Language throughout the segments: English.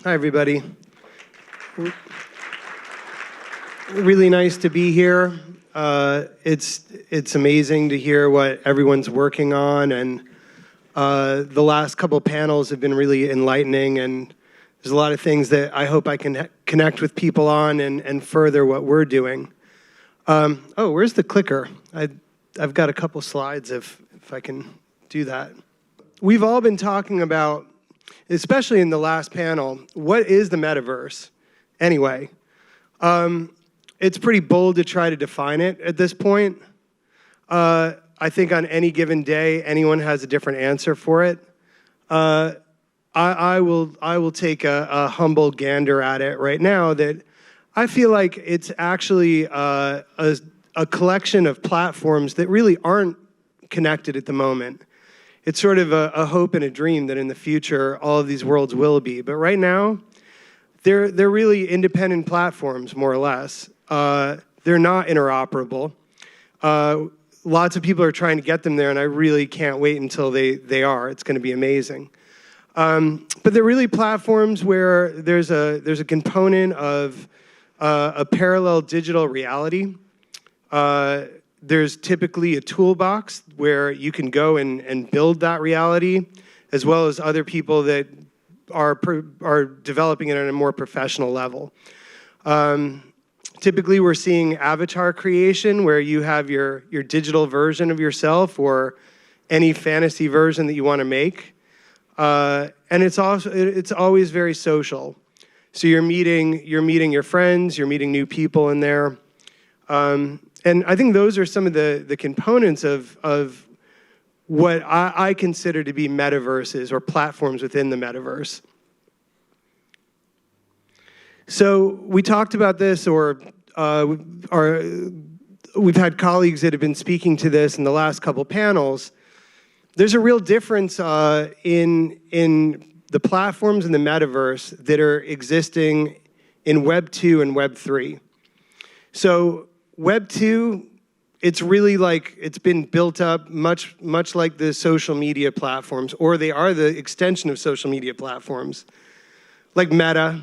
Hi, everybody. Really nice to be here. It's amazing to hear what everyone's working on, and the last couple panels have been really enlightening, and there's a lot of things that I hope I can connect with people on and further what we're doing. Oh, where's the clicker? I've got a couple slides if I can do that. We've all been talking about, especially in the last panel, what is the metaverse anyway? It's pretty bold to try to define it at this point. I think on any given day, anyone has a different answer for it. I will take a humble gander at it right now that I feel like it's actually a collection of platforms that really aren't connected at the moment. It's sort of a hope and a dream that in the future all of these worlds will be. But right now, they're really independent platforms, more or less. They're not interoperable. Lots of people are trying to get them there, and I really can't wait until they are. It's going to be amazing. But they're really platforms where there's a component of a parallel digital reality. There's typically a toolbox where you can go and build that reality, as well as other people that are developing it at a more professional level. Typically, we're seeing avatar creation, where you have your digital version of yourself or any fantasy version that you want to make, and it's always very social. So you're meeting your friends, you're meeting new people in there. And I think those are some of the components of what I consider to be metaverses or platforms within the metaverse. So we talked about this, or we've had colleagues that have been speaking to this in the last couple panels. There's a real difference in the platforms in the metaverse that are existing in Web 2 and Web 3. So Web 2, it's really like it's been built up much like the social media platforms, or they are the extension of social media platforms, like Meta,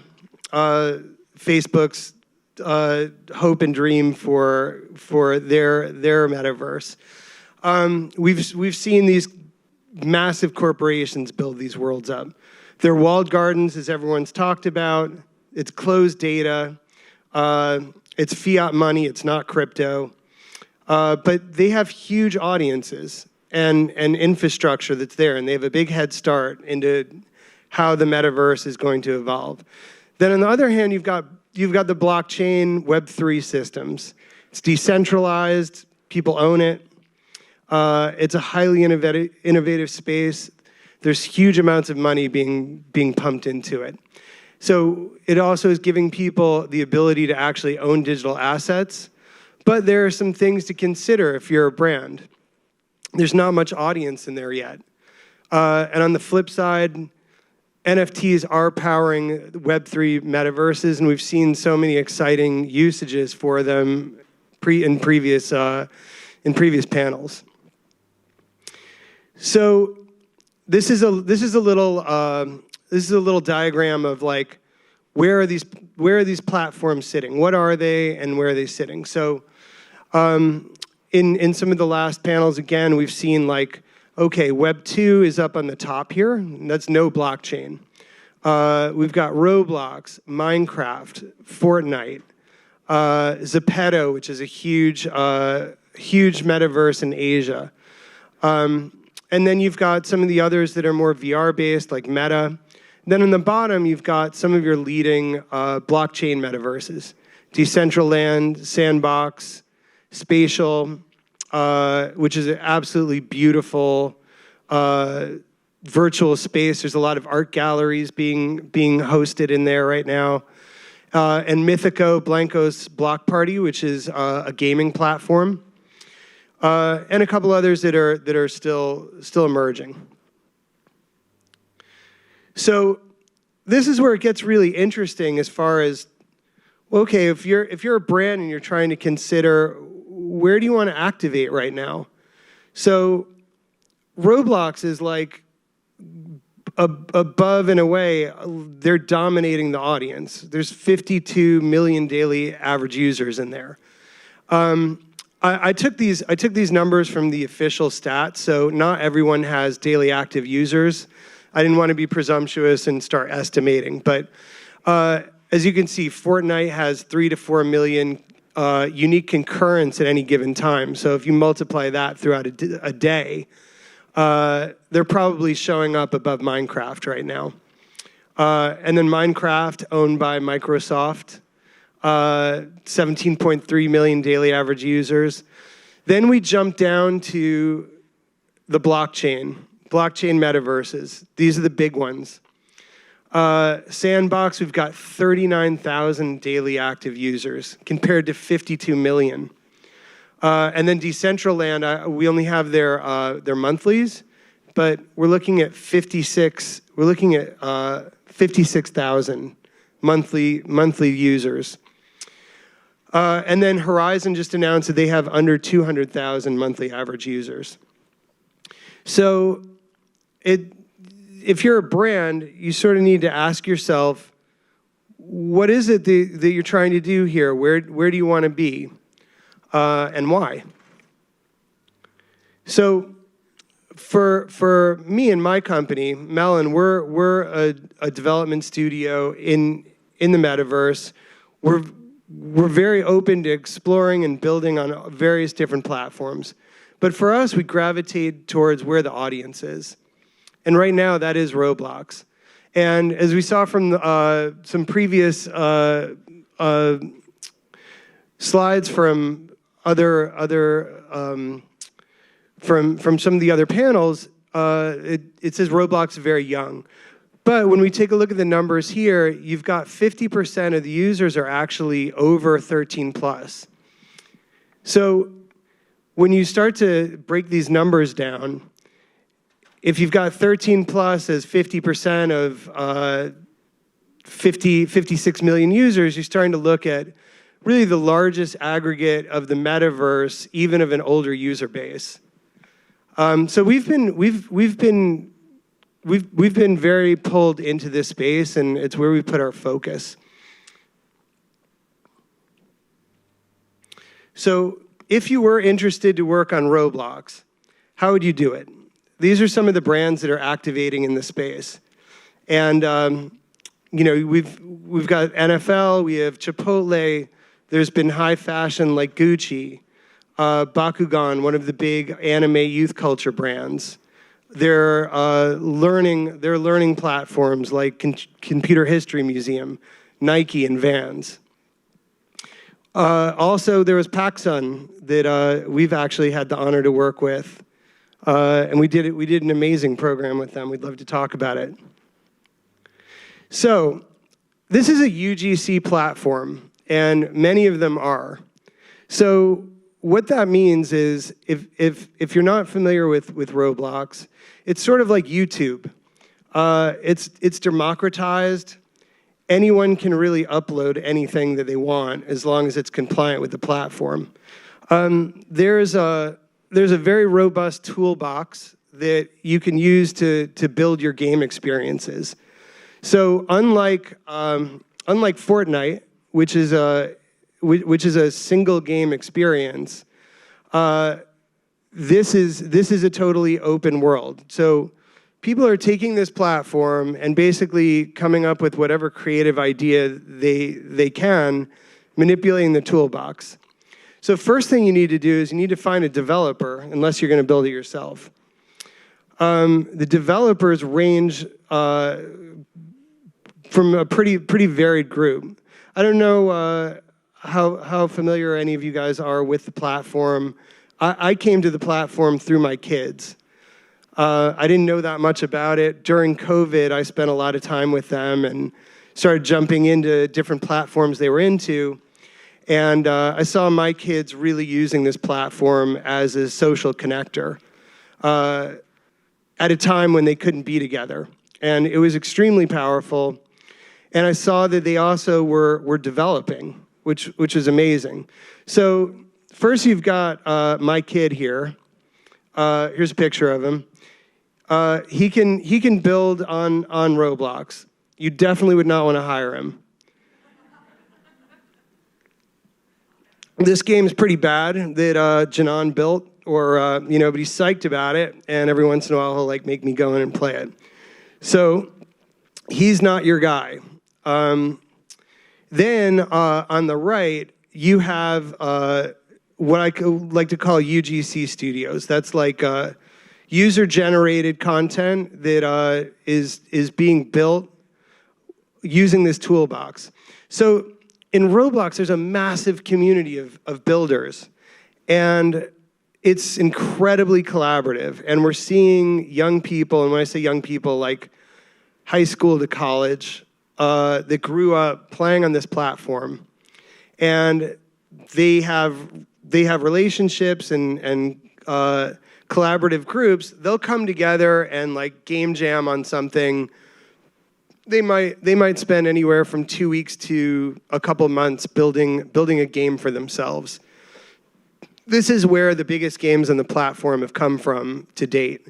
Facebook's hope and dream for their metaverse. We've seen these massive corporations build these worlds up. They're walled gardens, as everyone's talked about. It's closed data. It's fiat money, it's not crypto. But they have huge audiences and infrastructure that's there, and they have a big head start into how the metaverse is going to evolve. Then on the other hand, you've got the blockchain Web3 systems. It's decentralized, people own it. It's a highly innovative space. There's huge amounts of money being pumped into it. So it also is giving people the ability to actually own digital assets, but there are some things to consider if you're a brand. There's not much audience in there yet. And on the flip side, NFTs are powering Web3 metaverses, and we've seen so many exciting usages for them in previous panels. So this is a little diagram of like where are these platforms sitting? What are they, and where are they sitting? So in some of the last panels, again, we've seen like, okay, Web 2 is up on the top here. And that's no blockchain. We've got Roblox, Minecraft, Fortnite, Zepeto, which is a huge metaverse in Asia. And then you've got some of the others that are more VR-based, like Meta. Then on the bottom, you've got some of your leading blockchain metaverses. Decentraland, Sandbox, Spatial, which is an absolutely beautiful virtual space. There's a lot of art galleries being hosted in there right now. And Mythico, Blanco's Block Party, which is a gaming platform. And a couple others that are still emerging. So this is where it gets really interesting as far as, okay, if you're a brand and you're trying to consider where do you want to activate right now? So Roblox is like above and away, they're dominating the audience. There's 52 million daily average users in there. I took these numbers from the official stats, so not everyone has daily active users. I didn't want to be presumptuous and start estimating, but as you can see, Fortnite has 3 to 4 million unique concurrents at any given time. So if you multiply that throughout a day, they're probably showing up above Minecraft right now. And then Minecraft, owned by Microsoft, 17.3 million daily average users. Then we jump down to the blockchain metaverses. These are the big ones. Sandbox, we've got 39,000 daily active users compared to 52 million. And then Decentraland, we only have their monthlies, but we're looking at 56,000 monthly users. And then Horizon just announced that they have under 200,000 monthly average users. So if you're a brand, you sort of need to ask yourself, what is it that you're trying to do here? Where do you want to be? And why? So for me and my company, Melon, we're a development studio in the metaverse. We're very open to exploring and building on various different platforms. But for us, we gravitate towards where the audience is. And right now, that is Roblox. And as we saw from some previous slides from from some of the other panels, it says Roblox is very young. But when we take a look at the numbers here, you've got 50% of the users are actually over 13 plus. So when you start to break these numbers down, if you've got 13 plus as 50% of 56 million users, you're starting to look at really the largest aggregate of the metaverse, even of an older user base. So we've been very pulled into this space, and it's where we put our focus. So if you were interested to work on Roblox, how would you do it? These are some of the brands that are activating in the space. And you know, we've got NFL, we have Chipotle, there's been high fashion like Gucci, Bakugan, one of the big anime youth culture brands. They're learning platforms like Computer History Museum, Nike, and Vans. Also, there was PacSun that we've actually had the honor to work with, and we did an amazing program with them. We'd love to talk about it. So, this is a UGC platform, and many of them are. So, what that means is, if you're not familiar with Roblox, it's sort of like YouTube. It's democratized. Anyone can really upload anything that they want as long as it's compliant with the platform. There's a very robust toolbox that you can use to build your game experiences. So unlike Fortnite, which is a single game experience, this is a totally open world. So people are taking this platform and basically coming up with whatever creative idea they can, manipulating the toolbox. So first thing you need to do is you need to find a developer, unless you're going to build it yourself. The developers range from a pretty varied group. I don't know how familiar any of you guys are with the platform. I came to the platform through my kids. I didn't know that much about it. During COVID, I spent a lot of time with them and started jumping into different platforms they were into. And I saw my kids really using this platform as a social connector at a time when they couldn't be together. And it was extremely powerful. And I saw that they also were developing, which is amazing. So first you've got my kid here. Here's a picture of him. He can build on Roblox. You definitely would not want to hire him. This game's pretty bad that Janan built, or but he's psyched about it, and every once in a while he'll like make me go in and play it. So he's not your guy. Then on the right, you have what I like to call UGC studios. That's like user-generated content that is being built using this toolbox. So in Roblox, there's a massive community of builders, and it's incredibly collaborative. And we're seeing young people, and when I say young people, like high school to college, that grew up playing on this platform, and they have relationships and collaborative groups. They'll come together and like game jam on something. They might spend anywhere from 2 weeks to a couple months building a game for themselves. This is where the biggest games on the platform have come from to date,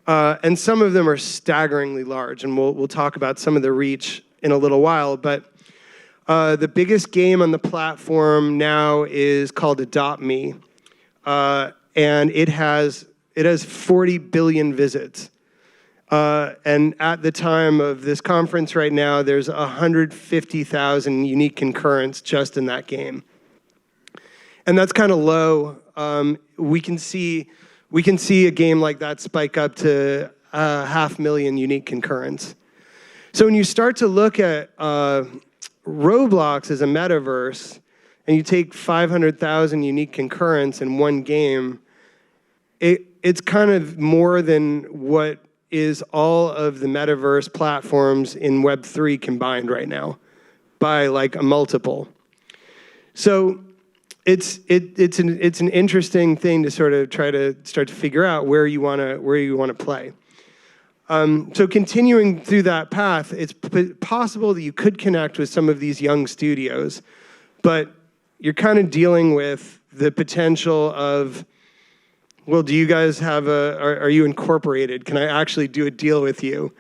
and some of them are staggeringly large. And we'll talk about some of the reach in a little while. But the biggest game on the platform now is called Adopt Me, and it has 40 billion visits. And at the time of this conference right now, there's 150,000 unique concurrents just in that game. And that's kind of low. We can see a game like that spike up to 500,000 unique concurrents. So when you start to look at Roblox as a metaverse, and you take 500,000 unique concurrents in one game, it's kind of more than what is all of the metaverse platforms in Web3 combined right now, by like a multiple. So it's an interesting thing to sort of try to start to figure out where you want to play. So continuing through that path, it's possible that you could connect with some of these young studios, but you're kind of dealing with the potential of, well, do you guys have are you incorporated? Can I actually do a deal with you?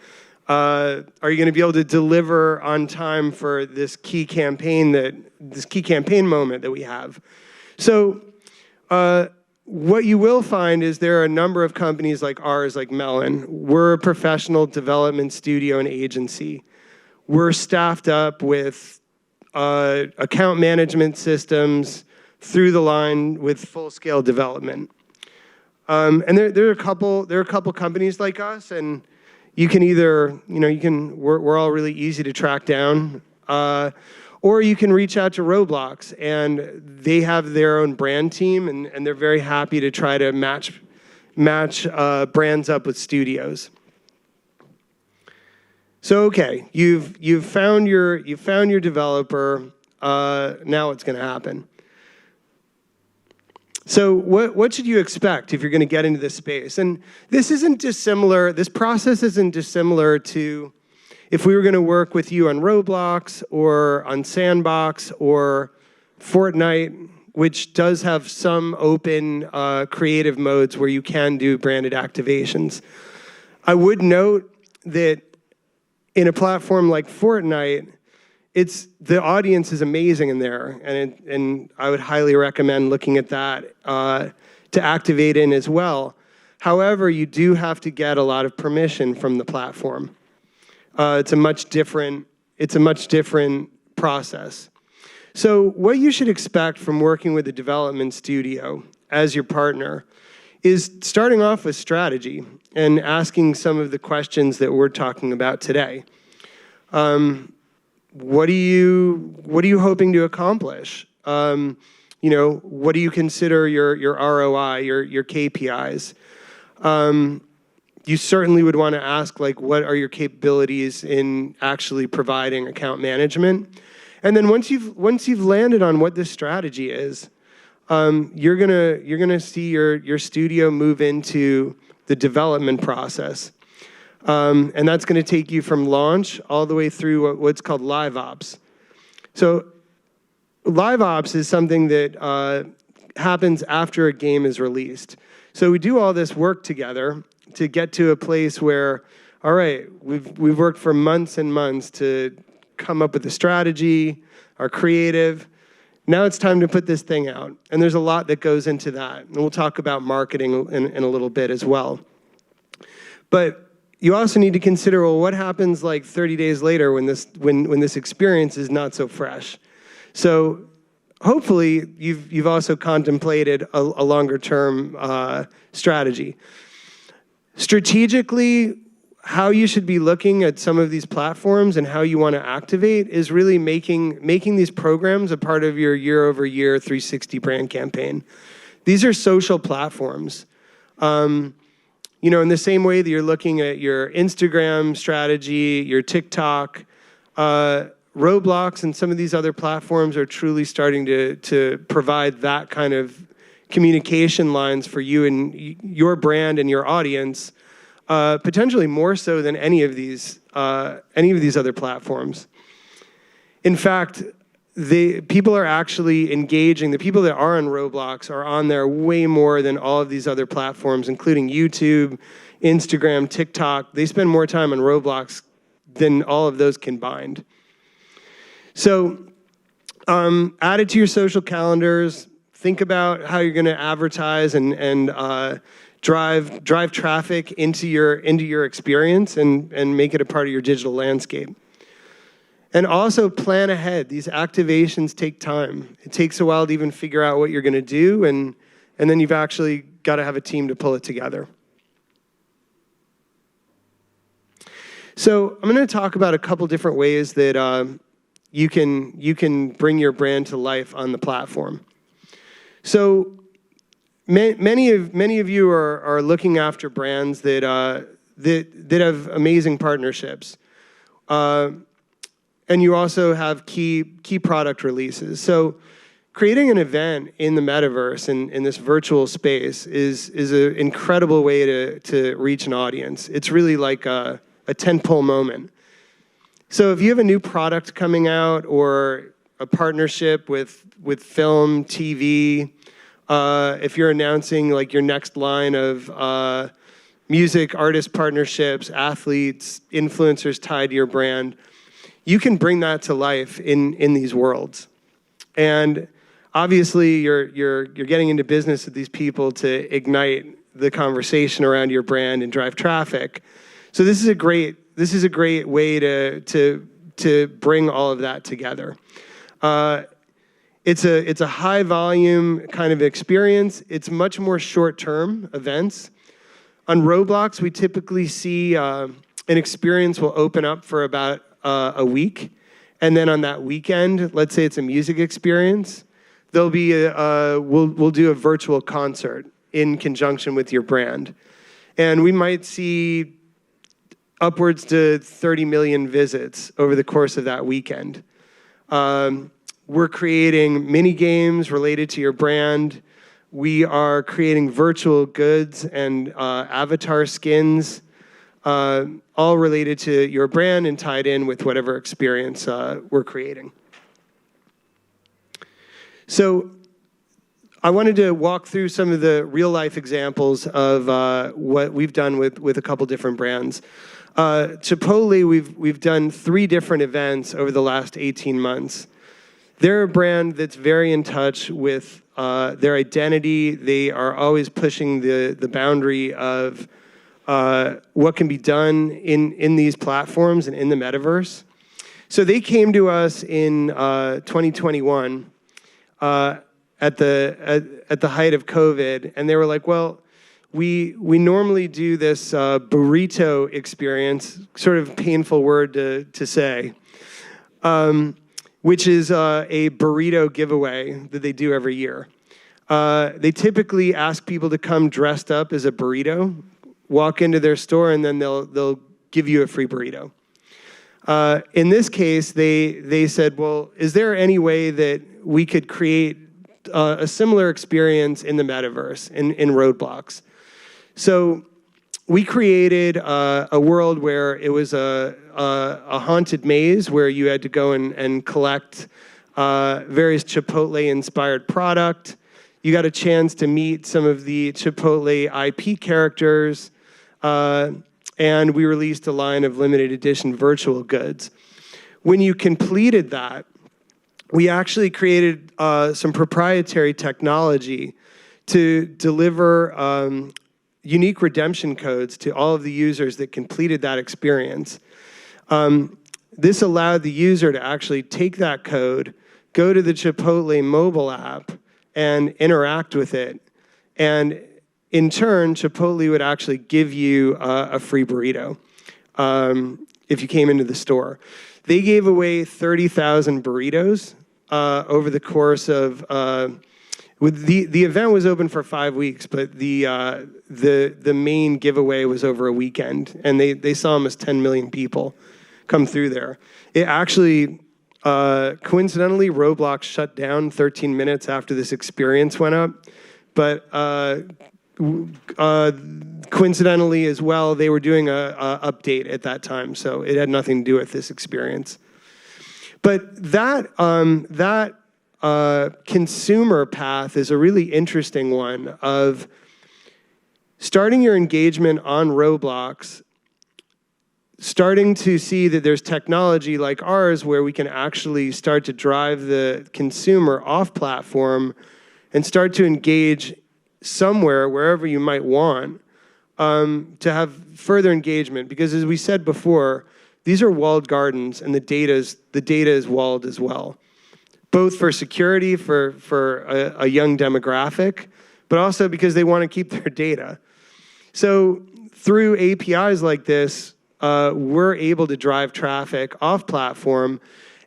Are you going to be able to deliver on time for this key campaign moment that we have? So what you will find is there are a number of companies like ours, like Melon. We're a professional development studio and agency. We're staffed up with account management systems through the line with full-scale development. And there are a couple companies like us, and you can either, we're all really easy to track down, or you can reach out to Roblox, and they have their own brand team, and they're very happy to try to match brands up with studios. So okay, you've found your developer. Now what's going to happen? So what should you expect if you're going to get into this space? And this process isn't dissimilar to if we were going to work with you on Roblox or on Sandbox or Fortnite, which does have some open creative modes where you can do branded activations. I would note that in a platform like Fortnite, the audience is amazing in there, and I would highly recommend looking at that to activate in as well. However, you do have to get a lot of permission from the platform. It's a much different process. So what you should expect from working with a development studio as your partner is starting off with strategy and asking some of the questions that we're talking about today. What are you hoping to accomplish? What do you consider your ROI, your KPIs? You certainly would want to ask, like, what are your capabilities in actually providing account management? And then once you've landed on what this strategy is, you're gonna see your studio move into the development process. And that's going to take you from launch all the way through what's called live ops. So live ops is something that happens after a game is released. So we do all this work together, to get to a place where, all right, we've worked for months and months to come up with a strategy, our creative. Now it's time to put this thing out. And there's a lot that goes into that. And we'll talk about marketing in a little bit as well. But you also need to consider, well, what happens like 30 days later when this experience is not so fresh? So hopefully you've also contemplated a longer term strategy. Strategically, how you should be looking at some of these platforms and how you want to activate is really making these programs a part of your year-over-year 360 brand campaign. These are social platforms. You know, in the same way that you're looking at your Instagram strategy, your TikTok, Roblox and some of these other platforms are truly starting to provide that kind of communication lines for you and your brand and your audience, potentially more so than any of these other platforms. In fact, people are actually engaging. The people that are on Roblox are on there way more than all of these other platforms, including YouTube, Instagram, TikTok. They spend more time on Roblox than all of those combined. So add it to your social calendars. Think about how you're going to advertise and drive traffic into your experience and make it a part of your digital landscape. And also plan ahead. These activations take time. It takes a while to even figure out what you're going to do, and then you've actually got to have a team to pull it together. So I'm going to talk about a couple different ways that you can bring your brand to life on the platform. So many of you are looking after brands that have amazing partnerships. And you also have key product releases. So creating an event in the metaverse, in this virtual space, is an incredible way to reach an audience. It's really like a tentpole moment. So if you have a new product coming out or a partnership with film, TV, if you're announcing like your next line of music, artist partnerships, athletes, influencers tied to your brand, you can bring that to life in these worlds. And obviously you're getting into business with these people to ignite the conversation around your brand and drive traffic. So this is a great way to bring all of that together. It's a high volume kind of experience. It's much more short-term events. On Roblox, we typically see an experience will open up for about a week, and then on that weekend, let's say it's a music experience, there'll be we'll do a virtual concert in conjunction with your brand, and we might see upwards to 30 million visits over the course of that weekend. We're creating mini games related to your brand. We are creating virtual goods and avatar skins, all related to your brand and tied in with whatever experience we're creating. So I wanted to walk through some of the real-life examples of what we've done with a couple different brands. Chipotle, we've done 3 different events over the last 18 months. They're a brand that's very in touch with their identity. They are always pushing the boundary of what can be done in these platforms and in the metaverse. So they came to us in 2021 at the height of COVID, and they were like, well, we normally do this burrito experience, sort of painful word to say, which is a burrito giveaway that they do every year. They typically ask people to come dressed up as a burrito, walk into their store, and then they'll give you a free burrito. In this case, they said, well, is there any way that we could create a similar experience in the metaverse, in Roblox? So we created a world where it was a haunted maze where you had to go and collect various Chipotle-inspired product. You got a chance to meet some of the Chipotle IP characters. and we released a line of limited edition virtual goods. When you completed that, we actually created some proprietary technology to deliver unique redemption codes to all of the users that completed that experience. This allowed the user to actually take that code, go to the Chipotle mobile app, and interact with it. And in turn, Chipotle would actually give you a free burrito if you came into the store. They gave away 30,000 burritos over the course of the event was open for 5 weeks, but the main giveaway was over a weekend, and they saw almost 10 million people come through there. It actually, coincidentally, Roblox shut down 13 minutes after this experience went up, but coincidentally as well, they were doing a update at that time, so it had nothing to do with this experience. But that consumer path is a really interesting one of starting your engagement on Roblox, starting to see that there's technology like ours where we can actually start to drive the consumer off platform and start to engage somewhere, wherever you might want, to have further engagement. Because as we said before, these are walled gardens, and the data is walled as well, both for security for a young demographic, but also because they want to keep their data. So through APIs like this, we're able to drive traffic off platform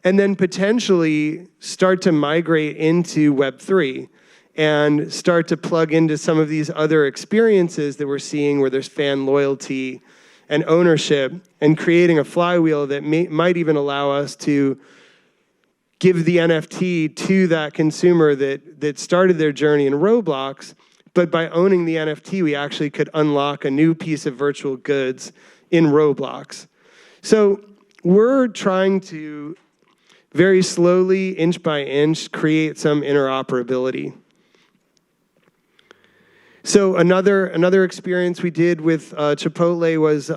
and then potentially start to migrate into Web3 and start to plug into some of these other experiences that we're seeing where there's fan loyalty and ownership, and creating a flywheel that might even allow us to give the NFT to that consumer that started their journey in Roblox, but by owning the NFT, we actually could unlock a new piece of virtual goods in Roblox. So we're trying to very slowly, inch by inch, create some interoperability. So another experience we did with Chipotle was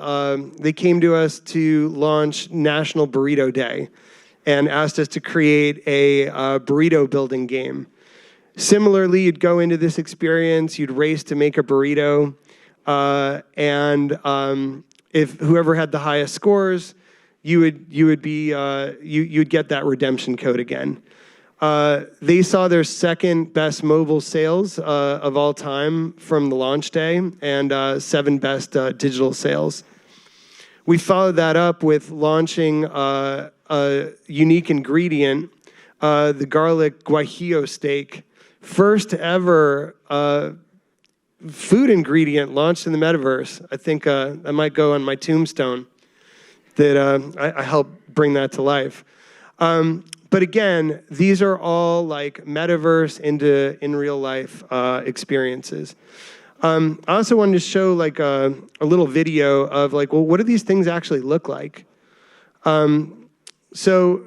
they came to us to launch National Burrito Day and asked us to create a burrito building game. Similarly, you'd go into this experience, you'd race to make a burrito, and if whoever had the highest scores, you'd get that redemption code again. They saw their second best mobile sales of all time from the launch day, and 7 best digital sales. We followed that up with launching a unique ingredient, the garlic guajillo steak, first ever food ingredient launched in the metaverse. I think I might go on my tombstone that I helped bring that to life. But again, these are all like metaverse into in real life experiences. I also wanted to show like a little video of like, well, what do these things actually look like? So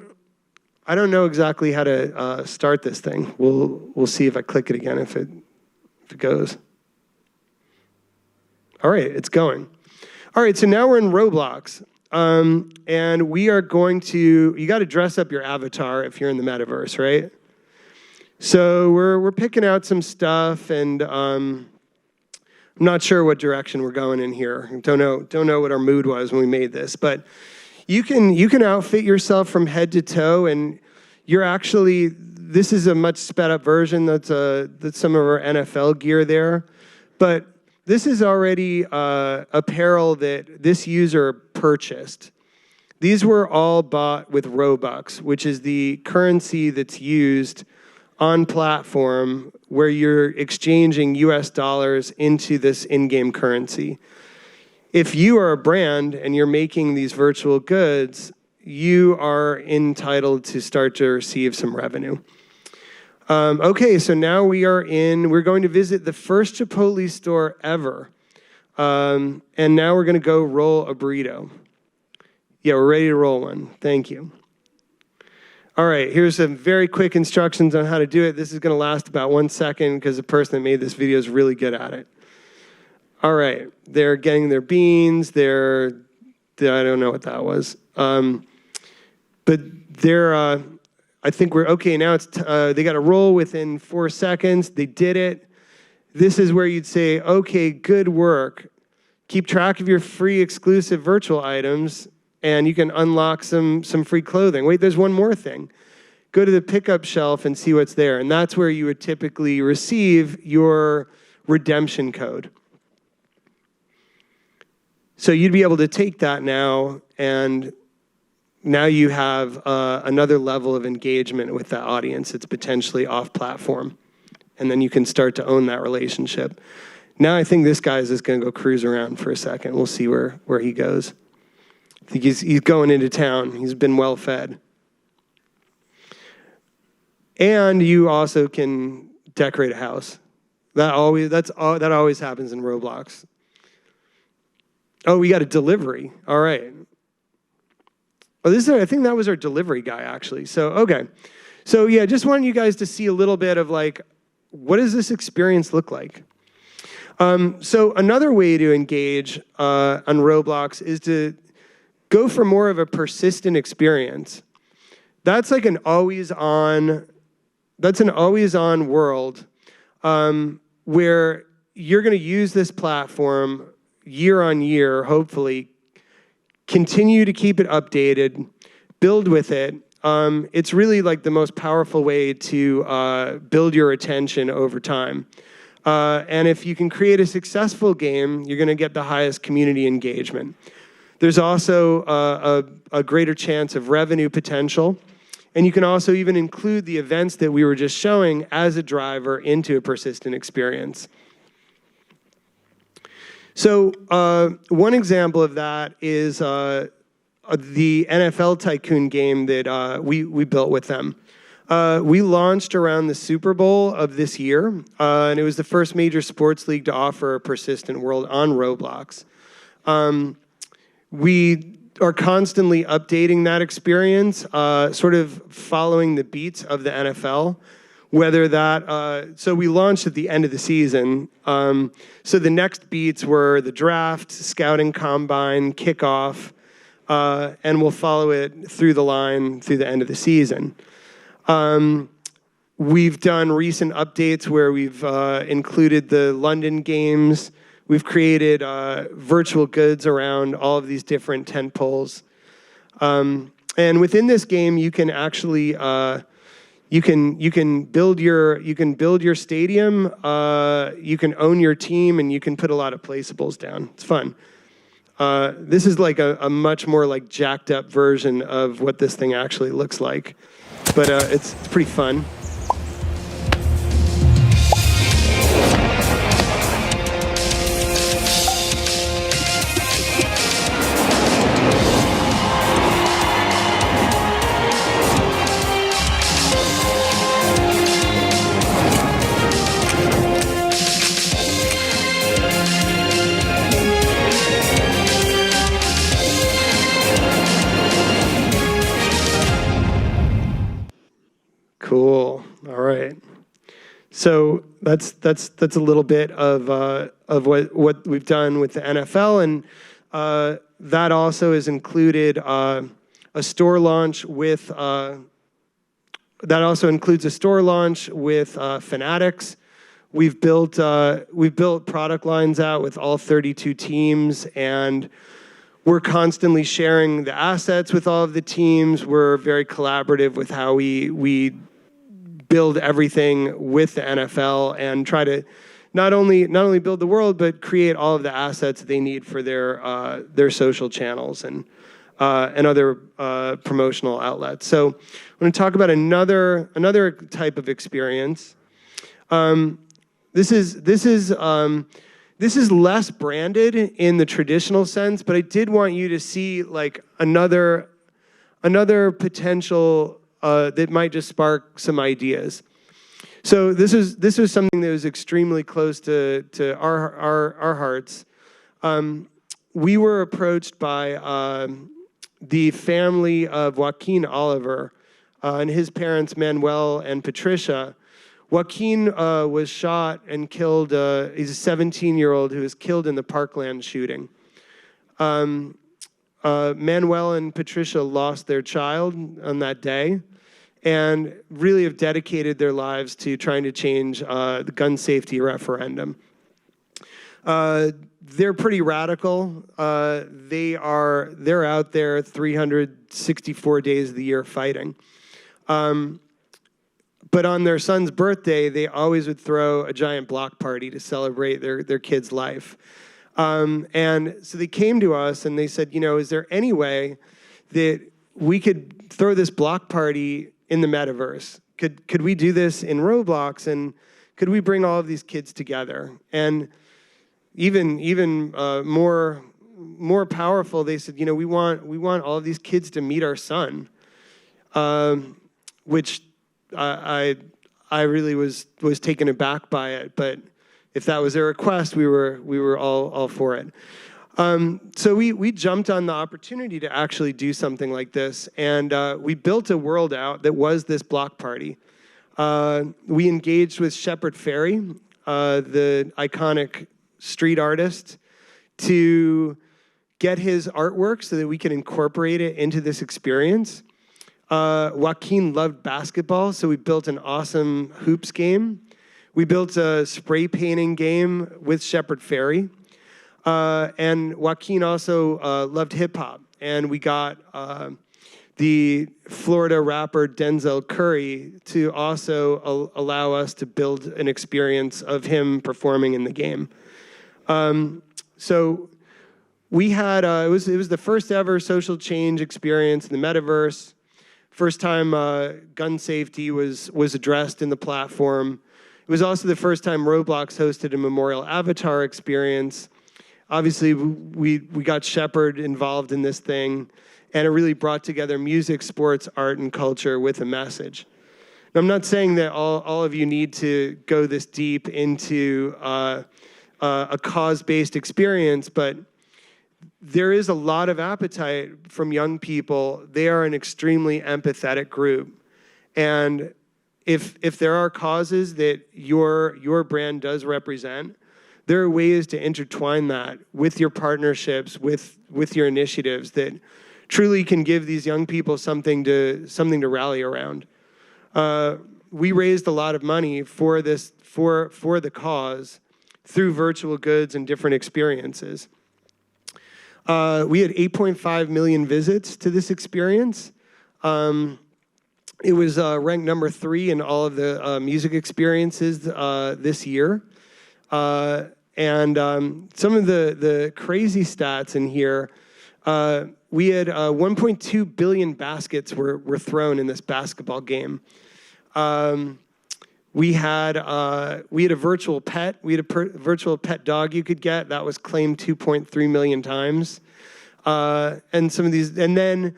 I don't know exactly how to start this thing. We'll see if I click it again, if it goes. All right, it's going. All right, so now we're in Roblox. And we are going to, you got to dress up your avatar if you're in the metaverse, right? So we're picking out some stuff, and I'm not sure what direction we're going in here. Don't know what our mood was when we made this, but you can outfit yourself from head to toe, and you're actually, this is a much sped up version. That's some of our NFL gear there, but this is already apparel that this user purchased. These were all bought with Robux, which is the currency that's used on platform where you're exchanging US dollars into this in-game currency. If you are a brand and you're making these virtual goods, you are entitled to start to receive some revenue. Okay, so now we're going to visit the first Chipotle store ever. And now we're gonna go roll a burrito. Yeah, we're ready to roll one, thank you. All right, here's some very quick instructions on how to do it. This is gonna last about 1 second because the person that made this video is really good at it. All right, they're getting their beans. I don't know what that was. But they're, I think we're okay now. They got a roll within 4 seconds. They did it. This is where you'd say, okay, good work. Keep track of your free exclusive virtual items, and you can unlock some free clothing. Wait, there's one more thing. Go to the pickup shelf and see what's there. And that's where you would typically receive your redemption code. So you'd be able to take that now, and now you have another level of engagement with that audience. It's potentially off-platform. And then you can start to own that relationship. Now I think this guy's just going to go cruise around for a second. We'll see where he goes. I think he's going into town. He's been well fed. And you also can decorate a house. That always happens in Roblox. Oh, we got a delivery. All right. Oh, I think that was our delivery guy, actually. So, okay. So, yeah, just wanted you guys to see a little bit of, like, what does this experience look like? So another way to engage on Roblox is to go for more of a persistent experience. That's like an always-on world where you're going to use this platform year on year, hopefully, continue to keep it updated, build with it. It's really like the most powerful way to build your attention over time. And if you can create a successful game, you're going to get the highest community engagement. There's also a greater chance of revenue potential. And you can also even include the events that we were just showing as a driver into a persistent experience. So one example of that is the NFL Tycoon game that we built with them. We launched around the Super Bowl of this year, and it was the first major sports league to offer a persistent world on Roblox. We are constantly updating that experience, sort of following the beats of the NFL. Whether that, so we launched at the end of the season. So the next beats were the draft, scouting combine, kickoff, and we'll follow it through the line through the end of the season. We've done recent updates where we've included the London games. We've created virtual goods around all of these different tent poles. And within this game, you can actually you can build your stadium, you can own your team, and you can put a lot of placeables down. It's fun. This is like a much more like jacked up version of what this thing actually looks like. But it's pretty fun. Cool. All right. So that's a little bit of what we've done with the NFL, and that also has included a store launch with that also includes a store launch with Fanatics. We've built product lines out with all 32 teams, and we're constantly sharing the assets with all of the teams. We're very collaborative with how we build everything with the NFL and try to not only build the world, but create all of the assets they need for their social channels and other promotional outlets. So I'm going to talk about another type of experience. This is less branded in the traditional sense, but I did want you to see like another potential that might just spark some ideas. So this was something that was extremely close to our hearts. We were approached by the family of Joaquin Oliver and his parents Manuel and Patricia Joaquin was shot and killed. He's a 17-year-old who was killed in the Parkland shooting. Manuel and Patricia lost their child on that day and really have dedicated their lives to trying to change the gun safety referendum. They're pretty radical. They're out there 364 days of the year fighting. But on their son's birthday, they always would throw a giant block party to celebrate their kid's life. And so they came to us and they said, is there any way that we could throw this block party in the metaverse? Could we do this in Roblox? And could we bring all of these kids together? And even more powerful, they said, we want all of these kids to meet our son, which I really was taken aback by it, but if that was their request, we were all for it. So we jumped on the opportunity to actually do something like this, and we built a world out that was this block party. We engaged with Shepard Fairey, the iconic street artist, to get his artwork so that we could incorporate it into this experience. Joaquin loved basketball, so we built an awesome hoops game. We built a spray painting game with Shepard Fairey. And Joaquin also loved hip hop. And we got the Florida rapper Denzel Curry to also allow us to build an experience of him performing in the game. So we had, it was the first ever social change experience in the metaverse. First time gun safety was addressed in the platform. It was also the first time Roblox hosted a memorial avatar experience. Obviously, we got Shepard involved in this thing, and it really brought together music, sports, art, and culture with a message. Now, I'm not saying that all of you need to go this deep into a cause-based experience, but there is a lot of appetite from young people. They are an extremely empathetic group. And if there are causes that your brand does represent, there are ways to intertwine that with your partnerships, with your initiatives that truly can give these young people something to rally around. We raised a lot of money for this for the cause through virtual goods and different experiences. We had 8.5 million visits to this experience. It was ranked number 3 in all of the music experiences this year. And some of the crazy stats in here, we had 1.2 billion baskets were thrown in this basketball game. We had a virtual pet. We had a virtual pet dog you could get that was claimed 2.3 million times. And some of these, and then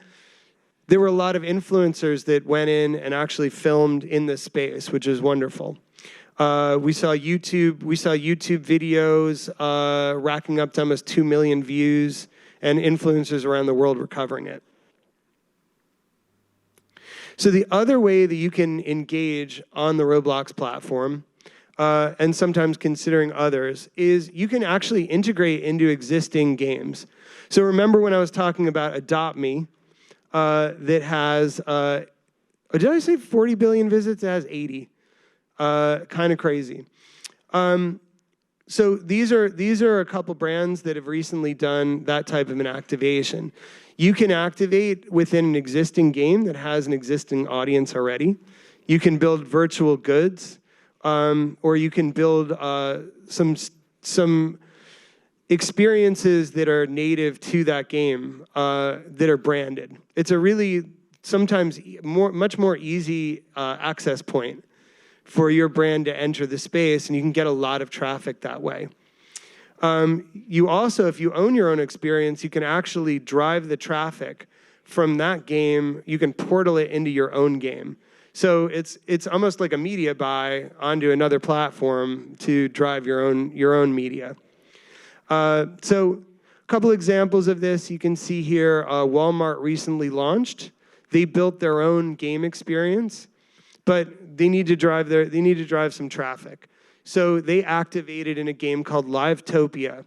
there were a lot of influencers that went in and actually filmed in this space, which is wonderful. We saw YouTube videos racking up to almost 2 million views, and influencers around the world were covering it. So the other way that you can engage on the Roblox platform, and sometimes considering others, is you can actually integrate into existing games. So remember when I was talking about Adopt Me, that has, did I say 40 billion visits? It has 80. Kind of crazy. So these are a couple brands that have recently done that type of an activation. You can activate within an existing game that has an existing audience already. You can build virtual goods, or you can build some experiences that are native to that game that are branded. It's a really sometimes much more easy access point for your brand to enter the space, and you can get a lot of traffic that way. You also, if you own your own experience, you can actually drive the traffic from that game. You can portal it into your own game. So it's almost like a media buy onto another platform to drive your own media. So a couple examples of this you can see here. Walmart recently launched. They built their own game experience. but they need to drive some traffic. So they activated in a game called Livetopia,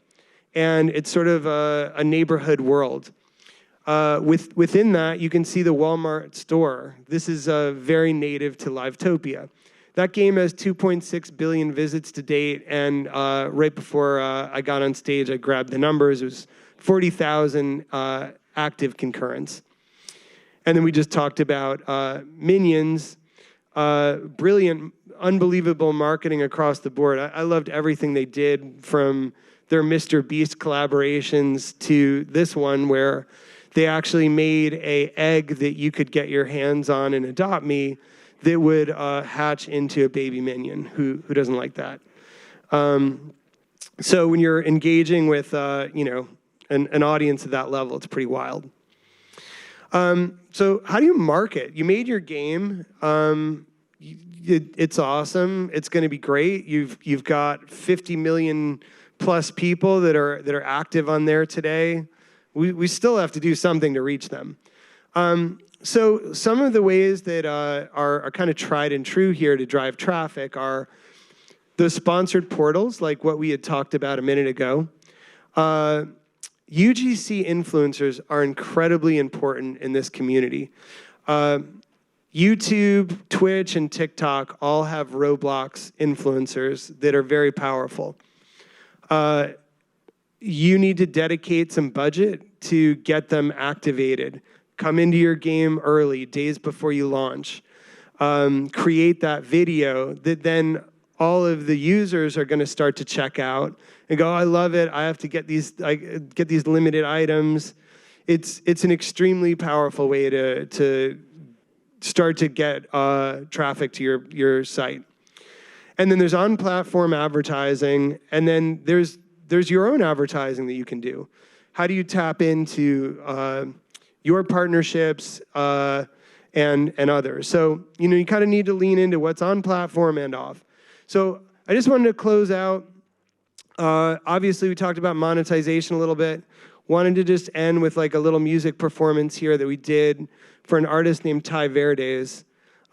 and it's sort of a neighborhood world. Within that, you can see the Walmart store. This is very native to Livetopia. That game has 2.6 billion visits to date, and right before I got on stage, I grabbed the numbers. It was 40,000 active concurrents. And then we just talked about Minions, brilliant, unbelievable marketing across the board. I loved everything they did, from their Mr. Beast collaborations to this one where they actually made an egg that you could get your hands on and adopt me that would hatch into a baby minion. Who doesn't like that? So when you're engaging with an audience at that level, it's pretty wild. So how do you market? You made your game. It's awesome. It's going to be great. You've got 50 million plus people that are active on there today. We still have to do something to reach them. So some of the ways that are kind of tried and true here to drive traffic are the sponsored portals, like what we had talked about a minute ago. UGC influencers are incredibly important in this community. YouTube, Twitch, and TikTok all have Roblox influencers that are very powerful. You need to dedicate some budget to get them activated. Come into your game early, days before you launch. Create that video that then all of the users are going to start to check out and go, I love it. I have to get these limited items. It's an extremely powerful way to start to get traffic to your site. And then there's on-platform advertising, and then there's your own advertising that you can do. How do you tap into your partnerships and others? So you kind of need to lean into what's on platform and off. So I just wanted to close out. Obviously, we talked about monetization a little bit. Wanted to just end with like a little music performance here that we did for an artist named Ty Verdes.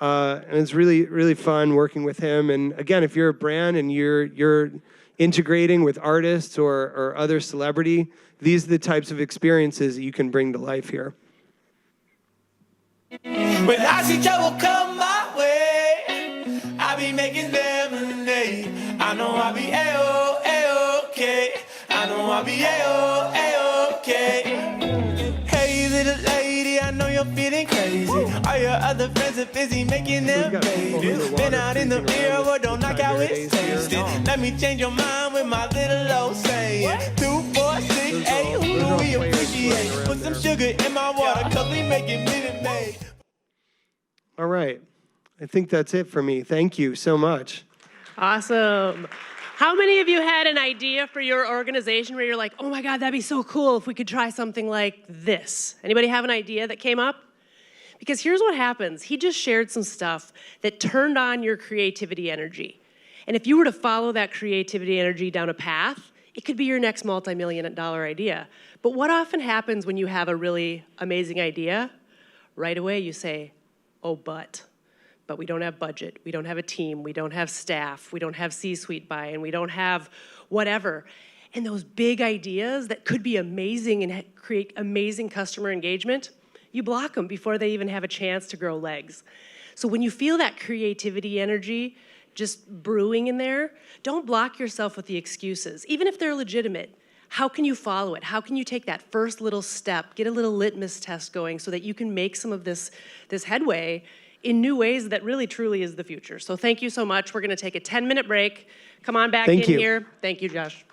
And it's really, really fun working with him. And again, if you're a brand and you're integrating with artists or other celebrity, these are the types of experiences that you can bring to life here. When I see trouble come my way, I be making lemonade. I know I be A-O-A-OK. I know I be A-O-A-OK. Hey, little lady, I know you're feeling crazy. All your other friends are busy making them babies. Been out in the mirror, but don't knock out it's tasting. Let me change your mind with my little old saying. 2, 4, 6, 8, who do we appreciate? Put some sugar in my water, cause we make it Minute Maid. All right. I think that's it for me. Thank you so much. Awesome. How many of you had an idea for your organization where you're like, oh my God, that'd be so cool if we could try something like this? Anybody have an idea that came up? Because here's what happens. He just shared some stuff that turned on your creativity energy. And if you were to follow that creativity energy down a path, it could be your next multi-million-dollar idea. But what often happens when you have a really amazing idea? Right away you say, oh, but we don't have budget, we don't have a team, we don't have staff, we don't have C-suite buy-in, we don't have whatever. And those big ideas that could be amazing and create amazing customer engagement, you block them before they even have a chance to grow legs. So when you feel that creativity energy just brewing in there, don't block yourself with the excuses, even if they're legitimate. How can you follow it? How can you take that first little step, get a little litmus test going so that you can make some of this headway in new ways that really truly is the future. So thank you so much. We're going to take a 10-minute break. Come on back in here. Thank you, Josh.